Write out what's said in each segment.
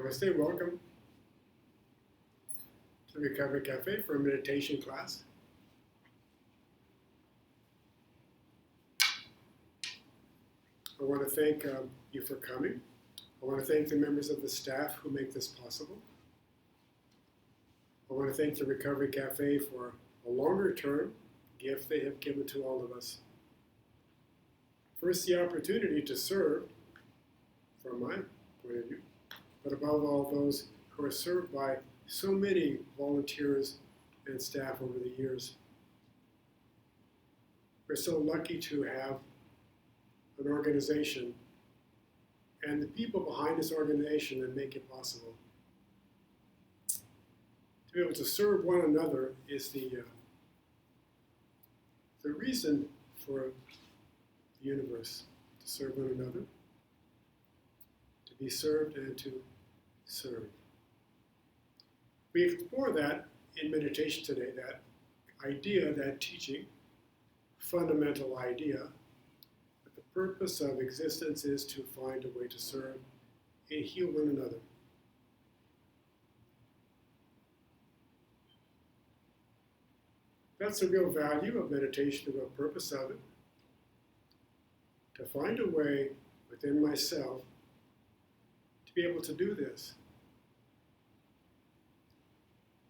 Namaste, welcome to Recovery Cafe for a meditation class. I want to thank you for coming. I want to thank the members of the staff who make this possible. I want to thank the Recovery Cafe for a longer term gift they have given to all of us. First, the opportunity to serve, from my point of view, but above all, those who are served by so many volunteers and staff over the years. We're so lucky to have an organization and the people behind this organization that make it possible. To be able to serve one another is the reason for the universe, to serve one another, to be served and to serve. We explore that in meditation today, that idea, that teaching, fundamental idea, that the purpose of existence is to find a way to serve and heal one another. That's the real value of meditation, the real purpose of it. To find a way within myself to be able to do this.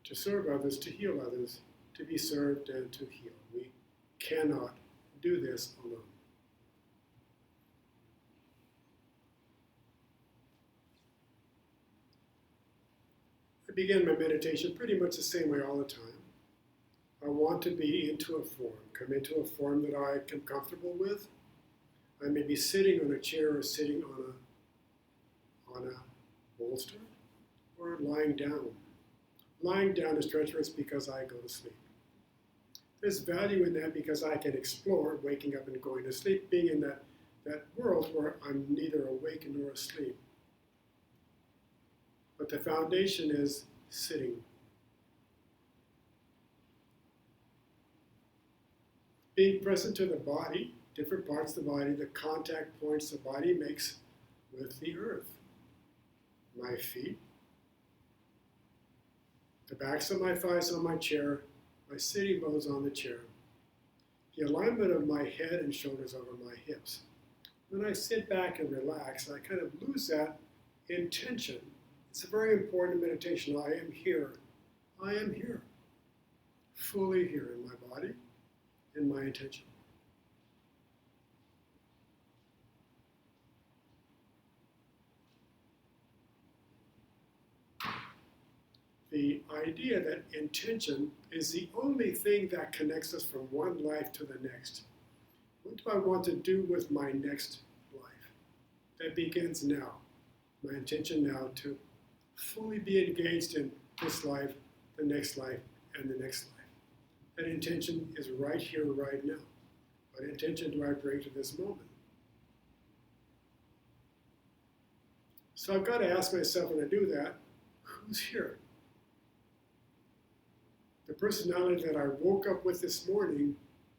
To serve others, to heal others, to be served and to heal. We cannot do this alone. I begin my meditation pretty much the same way all the time. I want to be into a form, come into a form that I am comfortable with. I may be sitting on a chair or sitting on a bolster or lying down. Lying down is treacherous because I go to sleep. There's value in that because I can explore waking up and going to sleep, being in that world where I'm neither awake nor asleep. But the foundation is sitting. Being present to the body, different parts of the body, the contact points the body makes with the earth. My feet, the backs of my thighs on my chair, my sitting bones on the chair, the alignment of my head and shoulders over my hips. When I sit back and relax, I kind of lose that intention. It's a very important meditation. I am here. I am here. Fully here in my body, in my intention. The idea that intention is the only thing that connects us from one life to the next. What do I want to do with my next life? That begins now. My intention now to fully be engaged in this life, the next life, and the next life. That intention is right here, right now. What intention do I bring to this moment? So I've got to ask myself when I do that, who's here? The personality that I woke up with this morning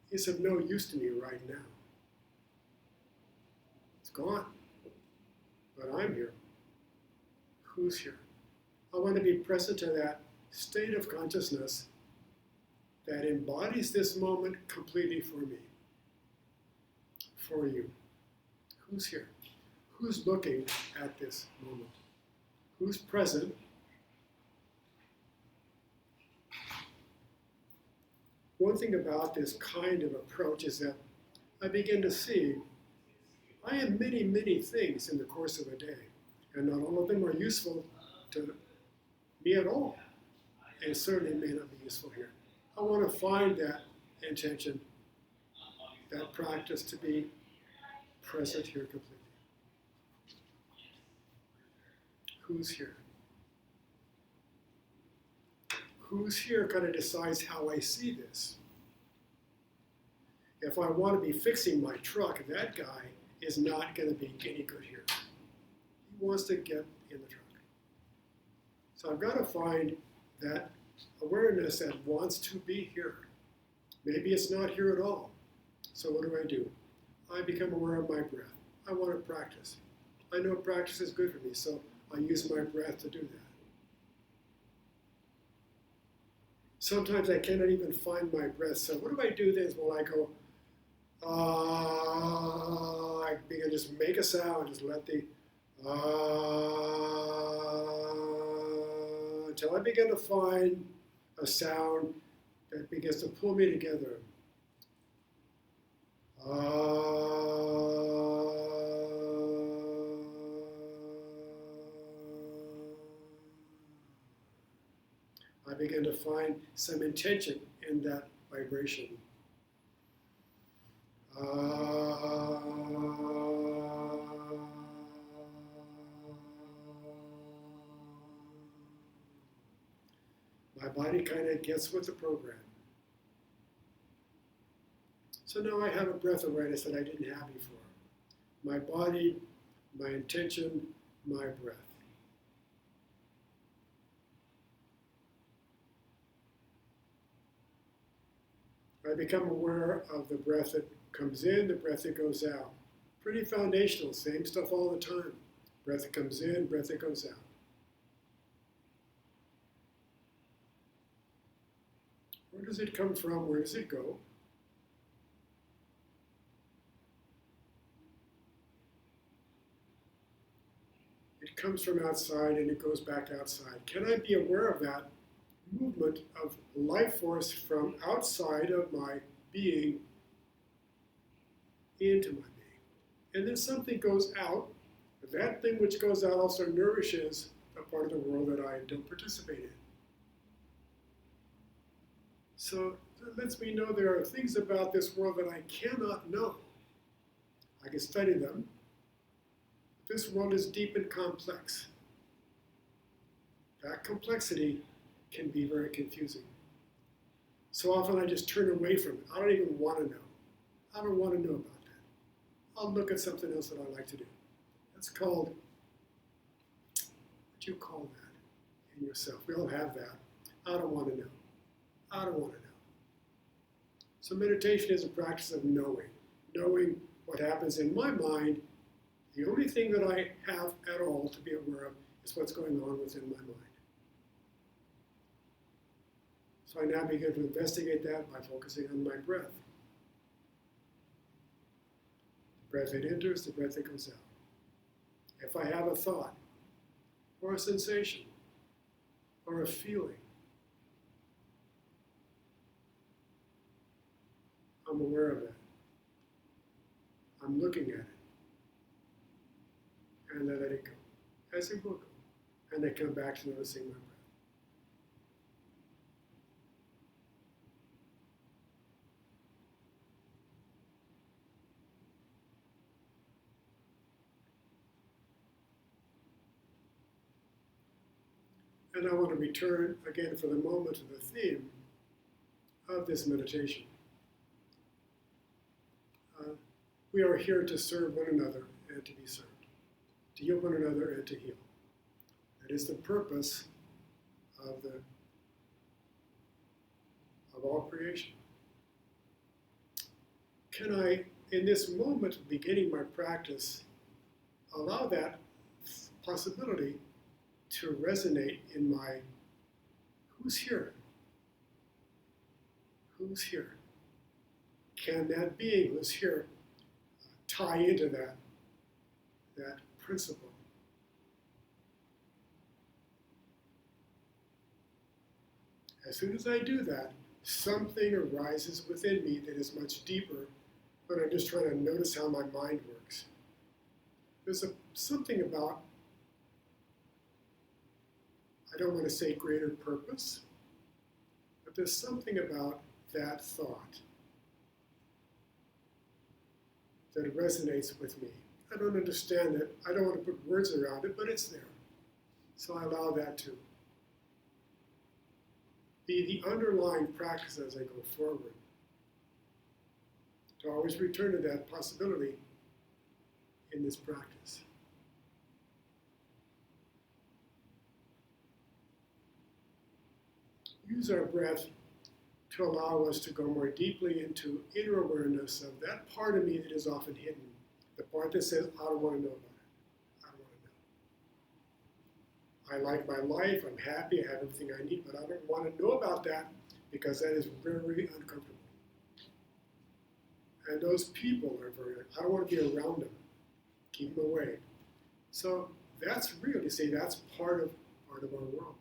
is of no use to me right now. It's gone. But I'm here. Who's here? I want to be present to that state of consciousness that embodies this moment completely for me. For you. Who's here? Who's looking at this moment? Who's present? One thing about this kind of approach is that I begin to see I am many, many things in the course of a day, and not all of them are useful to me at all, and certainly may not be useful here. I want to find that intention, that practice to be present here completely. Who's here? Who's here kind of decides how I see this. If I want to be fixing my truck, that guy is not going to be any good here. He wants to get in the truck. So I've got to find that awareness that wants to be here. Maybe it's not here at all. So what do? I become aware of my breath. I want to practice. I know practice is good for me, so I use my breath to do that. Sometimes I cannot even find my breath. So what do I do then? Well, I go, I begin to just make a sound, just let the, until I begin to find a sound that begins to pull me together. I begin to find some intention in that vibration. My body kind of gets with the program. So now I have a breath awareness that I didn't have before. My body, my intention, my breath. I become aware of the breath that comes in, the breath that goes out. Pretty foundational, same stuff all the time. Breath that comes in, breath that goes out. Where does it come from? Where does it go? It comes from outside and it goes back outside. Can I be aware of that movement of life force from outside of my being into my being? And then something goes out. That thing which goes out also nourishes a part of the world that I don't participate in. So that lets me know there are things about this world that I cannot know. I can study them. This world is deep and complex. That complexity can be very confusing. So often I just turn away from it. I don't even want to know. I don't want to know about that. I'll look at something else that I like to do. That's called, what do you call that in yourself? We all have that. I don't want to know. I don't want to know. So meditation is a practice of knowing. Knowing what happens in my mind. The only thing that I have at all to be aware of is what's going on within my mind. So I now begin to investigate that by focusing on my breath. The breath that enters, the breath that goes out. If I have a thought, or a sensation, or a feeling, I'm aware of that. I'm looking at it. And I let it go, as it will go. And I come back to noticing my breath. And I want to return again for the moment to the theme of this meditation. We are here to serve one another and to be served. To heal one another and to heal. That is the purpose of all creation. Can I, in this moment of beginning my practice, allow that possibility to resonate in my, who's here? Who's here? Can that being who's here tie into that principle? As soon as I do that, something arises within me that is much deeper when I'm just trying to notice how my mind works. There's something about, I don't want to say greater purpose, but there's something about that thought that resonates with me. I don't understand it. I don't want to put words around it, but it's there. So I allow that to be the underlying practice as I go forward. To always return to that possibility in this practice. Use our breath to allow us to go more deeply into inner awareness of that part of me that is often hidden. The part that says, I don't want to know about it. I don't want to know. I like my life, I'm happy, I have everything I need, but I don't want to know about that because that is very uncomfortable. And those people are I don't want to be around them. Keep them away. So that's real. You see, that's part of our world.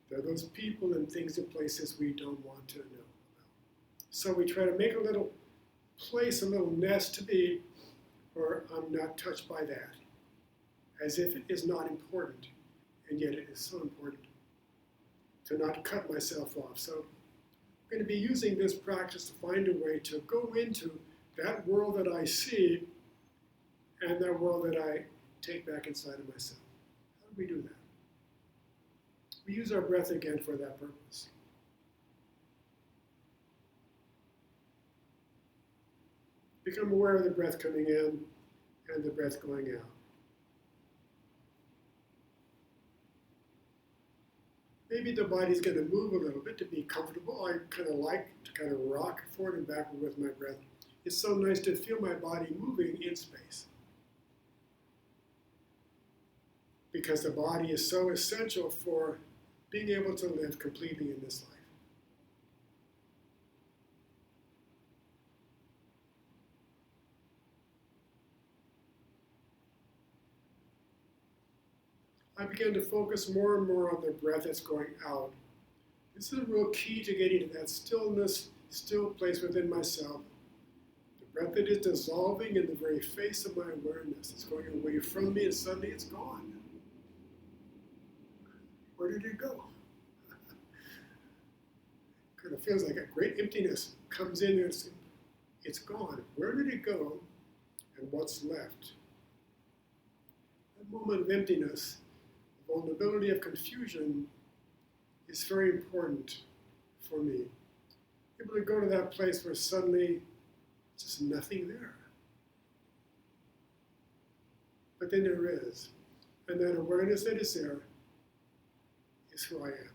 There are those people and things and places we don't want to know about. So we try to make a little place, a little nest to be, where I'm not touched by that, as if it is not important, and yet it is so important to not cut myself off. So I'm going to be using this practice to find a way to go into that world that I see and that world that I take back inside of myself. How do we do that? We use our breath again for that purpose. Become aware of the breath coming in and the breath going out. Maybe the body's going to move a little bit to be comfortable. I kind of like to kind of rock forward and backward with my breath. It's so nice to feel my body moving in space. Because the body is so essential for being able to live completely in this life. I began to focus more and more on the breath that's going out. This is a real key to getting to that stillness, still place within myself. The breath that is dissolving in the very face of my awareness. It's going away from me and suddenly it's gone. Where did it go? Kind of feels like a great emptiness comes in there. It's gone. Where did it go? And what's left? That moment of emptiness, vulnerability of confusion, is very important for me. Able to go to that place where suddenly just nothing there. But then there is. And that awareness that is there is who I am.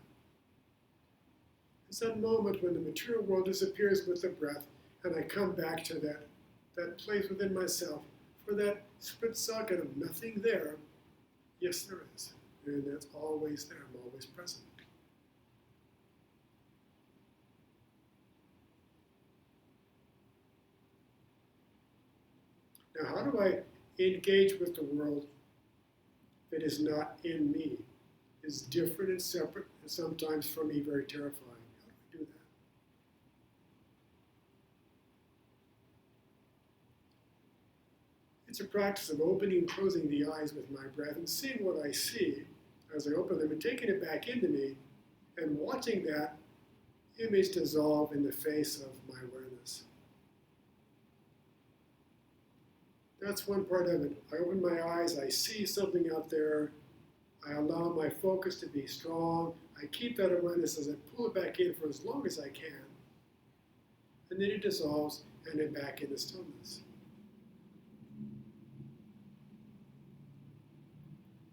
It's that moment when the material world disappears with the breath and I come back to that place within myself for that split second of nothing there. Yes, there is. And that's always there. I'm always present. Now, how do I engage with the world that is not in me, is different and separate, and sometimes for me very terrifying? How do I do that? It's a practice of opening and closing the eyes with my breath and seeing what I see as I open them and taking it back into me and watching that image dissolve in the face of my awareness. That's one part of it. I open my eyes, I see something out there, I allow my focus to be strong, I keep that awareness as I pull it back in for as long as I can, and then it dissolves and then back into stillness.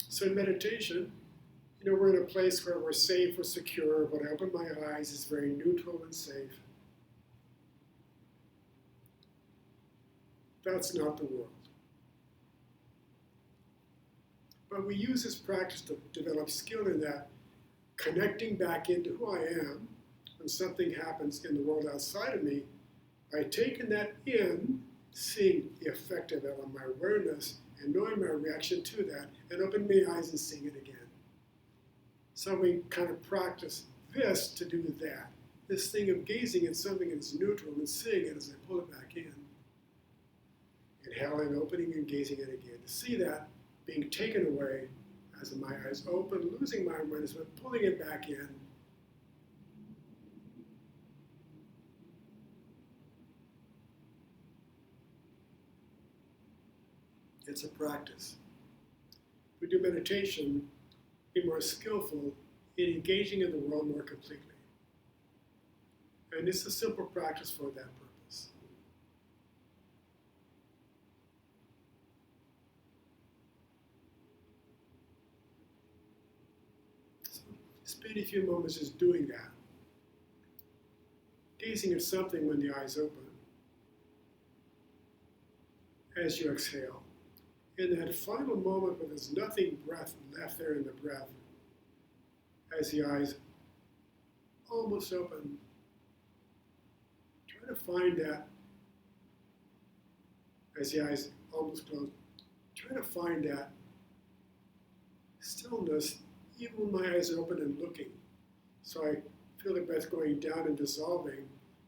So in meditation, we're in a place where we're safe, we're secure. When I open my eyes, it's very neutral and safe. That's not the world. But we use this practice to develop skill in that, connecting back into who I am when something happens in the world outside of me, by taking that in, seeing the effect of it on my awareness, and knowing my reaction to that, and opening my eyes and seeing it again. So we kind of practice this to do that. This thing of gazing at something that's neutral and seeing it as I pull it back in. Inhaling, opening, and gazing it again. To see that being taken away as my eyes open, losing my awareness, but pulling it back in. It's a practice. If we do meditation, be more skillful in engaging in the world more completely. And it's a simple practice for that purpose. So spend a few moments just doing that. Gazing at something when the eyes open. As you exhale. in that final moment when there's nothing breath left there in the breath, as the eyes almost open, try to find that, as the eyes almost close, try to find that stillness even when my eyes are open and looking. So I feel the breath going down and dissolving,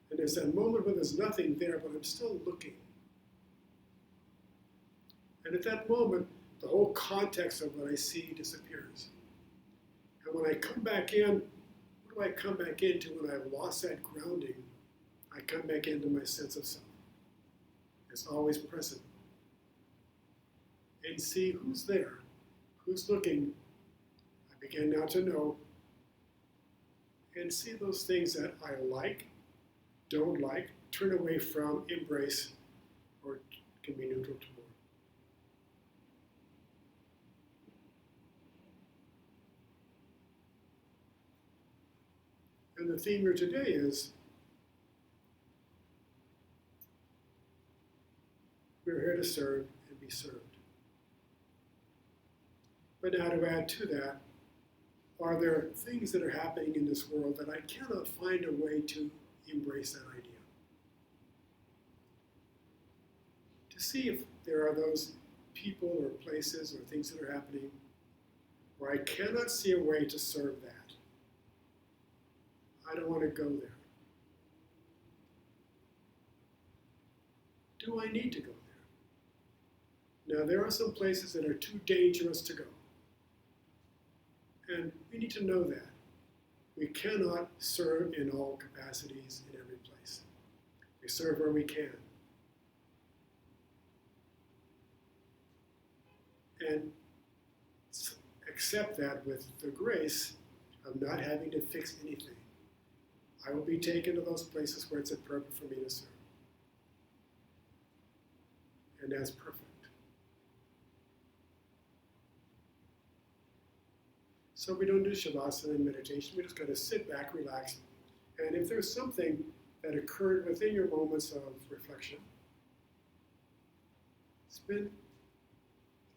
and there's that moment when there's nothing there, but I'm still looking. And at that moment, the whole context of what I see disappears. And when I come back in, what do I come back into when I've lost that grounding? I come back into my sense of self. It's always present. And see who's there, who's looking. I begin now to know and see those things that I like, don't like, turn away from, embrace, or can be neutral toward. And the theme here today is we're here to serve and be served. But now to add to that, are there things that are happening in this world that I cannot find a way to embrace that idea? To see if there are those people or places or things that are happening where I cannot see a way to serve that. I don't want to go there. Do I need to go there? Now, there are some places that are too dangerous to go. And we need to know that. We cannot serve in all capacities in every place. We serve where we can. And accept that with the grace of not having to fix anything. I will be taken to those places where it's appropriate for me to serve. And that's perfect. So we don't do Shavasana and meditation. We just got to sit back, relax. And if there's something that occurred within your moments of reflection, spend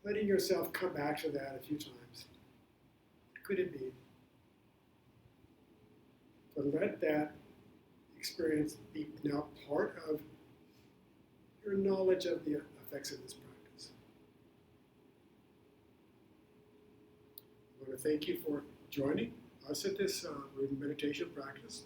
letting yourself come back to that a few times. What could it be? But let that experience be now part of your knowledge of the effects of this practice. I want to thank you for joining us at this meditation practice.